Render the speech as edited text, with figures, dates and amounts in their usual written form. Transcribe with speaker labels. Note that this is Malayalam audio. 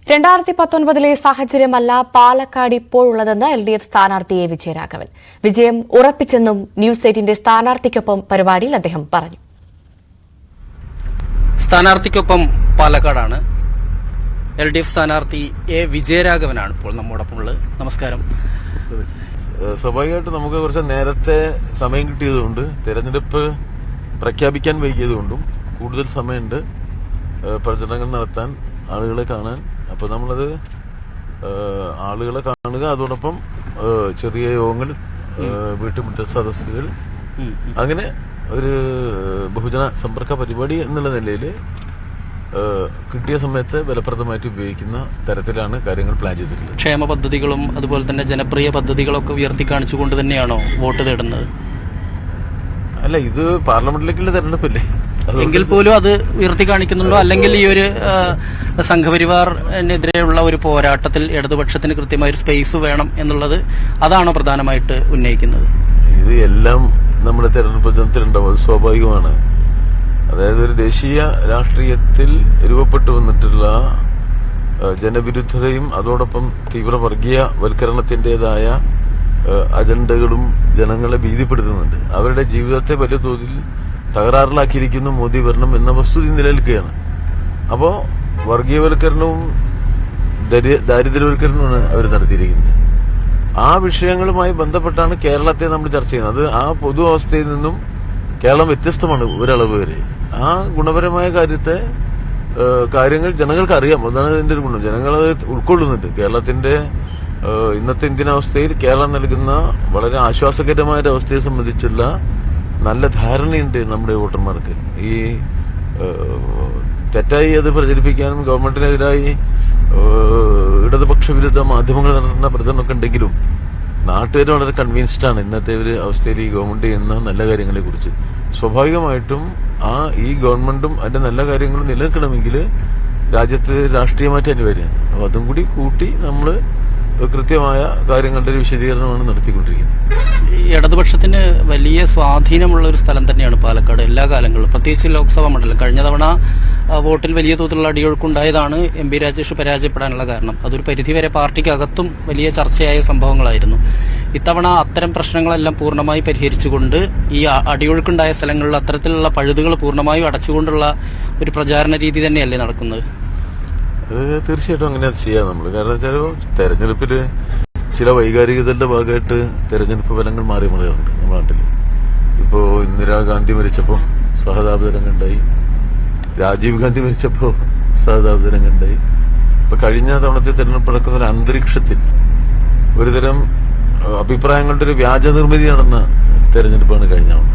Speaker 1: 2019 സാഹചര്യമല്ല പാലക്കാട് ഇപ്പോഴുള്ളതെന്ന് LDF സ്ഥാനാർത്ഥി എ വിജയരാഘവൻ. വിജയം ഉറപ്പിച്ചെന്നും ന്യൂസ് 8ന്റെ സ്ഥാനാർത്ഥിക്കൊപ്പം പരിപാടിയിൽ അദ്ദേഹം പറഞ്ഞു.
Speaker 2: സ്ഥാനാർത്ഥിക്കൊപ്പം പാലക്കാടാണ്. LDF സ്ഥാനാർത്ഥി എ വിജയരാഘവനാണ് ഇപ്പോൾ നമ്മോടൊപ്പം ഉള്ളത്. നമസ്കാരം.
Speaker 3: സ്വാഭാവികമായിട്ട് നമുക്ക് കുറച്ച് നേരത്തെ സമയം കിട്ടിയതുകൊണ്ട് തെരഞ്ഞെടുപ്പ് പ്രഖ്യാപിക്കാൻ വൈകിയതുകൊണ്ടും കൂടുതൽ സമയമുണ്ട് പ്രചരണങ്ങൾ നടത്താൻ, ആളുകളെ കാണാൻ. അപ്പോൾ നമ്മളത് ആളുകളെ കാണുക, അതോടൊപ്പം ചെറിയ യോഗങ്ങൾ, വീട്ടുമുറ്റ സദസ്സുകൾ, അങ്ങനെ ഒരു ബഹുജന സമ്പർക്ക പരിപാടി എന്നുള്ള നിലയിൽ കിട്ടിയ സമയത്ത് ഫലപ്രദമായിട്ട് ഉപയോഗിക്കുന്ന തരത്തിലാണ് കാര്യങ്ങൾ പ്ലാൻ ചെയ്തിട്ടുള്ളത്.
Speaker 2: ക്ഷേമ പദ്ധതികളും അതുപോലെ തന്നെ ജനപ്രിയ പദ്ധതികളൊക്കെ ഉയർത്തി കാണിച്ചുകൊണ്ട് തന്നെയാണോ വോട്ട് തേടുന്നത്?
Speaker 3: അല്ല, ഇത് പാർലമെന്റിലേക്കുള്ള തെരഞ്ഞെടുപ്പല്ലേ,
Speaker 2: എങ്കിൽ പോലും അത് ഉയർത്തി കാണിക്കുന്നുണ്ടോ? അല്ലെങ്കിൽ ഈ ഒരു സംഘപരിവാറിനെതിരെയുള്ള ഒരു പോരാട്ടത്തിൽ ഇടതുപക്ഷത്തിന് കൃത്യമായ ഒരു സ്പേസ് വേണം എന്നുള്ളത് അതാണോ പ്രധാനമായിട്ട് ഉന്നയിക്കുന്നത്?
Speaker 3: ഇത് എല്ലാം നമ്മുടെ തെരഞ്ഞെടുപ്പ് പ്രചരണത്തിലുണ്ടാവും, അത് സ്വാഭാവികമാണ്. അതായത് ഒരു ദേശീയ രാഷ്ട്രീയത്തിൽ രൂപപ്പെട്ടു വന്നിട്ടുള്ള ജനവിരുദ്ധതയും അതോടൊപ്പം തീവ്ര വർഗീയവൽക്കരണത്തിന്റേതായ അജണ്ടകളും ജനങ്ങളെ ഭീതിപ്പെടുത്തുന്നുണ്ട്. അവരുടെ ജീവിതത്തെ വലിയ തോതിൽ തകരാറിലാക്കിയിരിക്കുന്നു മോദി ഭരണം എന്ന വസ്തുത നിലനിൽക്കുകയാണ്. അപ്പോ വർഗീയവൽക്കരണവും ദാരിദ്ര്യവൽക്കരണവുമാണ് അവർ നടത്തിയിരിക്കുന്നത്. ആ വിഷയങ്ങളുമായി ബന്ധപ്പെട്ടാണ് കേരളത്തെ നമ്മൾ ചർച്ച ചെയ്യുന്നത്. അത് ആ പൊതു അവസ്ഥയിൽ നിന്നും കേരളം വ്യത്യസ്തമാണ് ഒരളവ് വരെ. ആ ഗുണപരമായ കാര്യങ്ങൾ ജനങ്ങൾക്ക് അറിയാം. അതാണ് ഇതിന്റെ ഒരു ഗുണം. ജനങ്ങളത് ഉൾക്കൊള്ളുന്നുണ്ട്. കേരളത്തിന്റെ ഇന്നത്തെ ഇന്ത്യൻ അവസ്ഥയിൽ കേരളം നൽകുന്ന വളരെ ആശ്വാസകരമായ ഒരു അവസ്ഥയെ സംബന്ധിച്ചുള്ള നല്ല ധാരണയുണ്ട് നമ്മുടെ വോട്ടർമാർക്ക്. ഈ തെറ്റായി അത് പ്രചരിപ്പിക്കാനും ഗവൺമെന്റിനെതിരായി ഇടതുപക്ഷ വിരുദ്ധ മാധ്യമങ്ങൾ നടത്തുന്ന പ്രചരണമൊക്കെ ഉണ്ടെങ്കിലും നാട്ടുകാർ വളരെ കൺവിൻസ്ഡ് ആണ് ഇന്നത്തെ ഒരു അവസ്ഥയിൽ ഈ ഗവൺമെന്റ് ചെയ്യുന്ന നല്ല കാര്യങ്ങളെ കുറിച്ച്. സ്വാഭാവികമായിട്ടും ഈ ഗവൺമെന്റും അതിന്റെ നല്ല കാര്യങ്ങളും നിലനിൽക്കണമെങ്കിൽ രാജ്യത്ത് രാഷ്ട്രീയ മാറ്റം അനിവാര്യമാണ്. അപ്പൊ അതും കൂടി കൂട്ടി നമ്മൾ കൃത്യമായ കാര്യങ്ങളുടെ ഒരു വിശദീകരണമാണ് നടത്തിക്കൊണ്ടിരിക്കുന്നത്.
Speaker 2: ഇടതുപക്ഷത്തിന് വലിയ സ്വാധീനമുള്ള ഒരു സ്ഥലം തന്നെയാണ് പാലക്കാട് എല്ലാ കാലങ്ങളിലും, പ്രത്യേകിച്ച് ലോക്സഭാ മണ്ഡലം. കഴിഞ്ഞ തവണ വോട്ടിൽ വലിയ തോതിലുള്ള അടിയൊഴുക്കുണ്ടായതാണ് MP രാജേഷ് പരാജയപ്പെടാനുള്ള കാരണം. അതൊരു പരിധിവരെ പാർട്ടിക്കകത്തും വലിയ ചർച്ചയായ സംഭവങ്ങളായിരുന്നു. ഇത്തവണ അത്തരം പ്രശ്നങ്ങളെല്ലാം പൂർണ്ണമായി പരിഹരിച്ചുകൊണ്ട് ഈ അടിയൊഴുക്കുണ്ടായ സ്ഥലങ്ങളിൽ അത്തരത്തിലുള്ള പഴുതുകൾ പൂർണ്ണമായും അടച്ചുകൊണ്ടുള്ള ഒരു പ്രചാരണ രീതി തന്നെയല്ലേ നടക്കുന്നത്?
Speaker 3: തീർച്ചയായിട്ടും അങ്ങനെ ചെയ്യാം നമ്മൾ. കാരണം വെച്ചാൽ തെരഞ്ഞെടുപ്പില് ചില വൈകാരികതയുടെ ഭാഗമായിട്ട് തെരഞ്ഞെടുപ്പ് ഫലങ്ങൾ മാറി മറിയാറുണ്ട് നമ്മുടെ നാട്ടിൽ. ഇപ്പോ ഇന്ദിരാഗാന്ധി മരിച്ചപ്പോ സഹതാപതരംഗമുണ്ടായി, രാജീവ് ഗാന്ധി മരിച്ചപ്പോ സഹതാപതരംഗമുണ്ടായി. ഇപ്പൊ കഴിഞ്ഞ തവണത്തെ തെരഞ്ഞെടുപ്പ് നടക്കുന്ന ഒരു അന്തരീക്ഷത്തിൽ ഒരുതരം അഭിപ്രായങ്ങളുടെ ഒരു വ്യാജ നിർമ്മിതി നടന്ന തെരഞ്ഞെടുപ്പാണ് കഴിഞ്ഞ തവണ.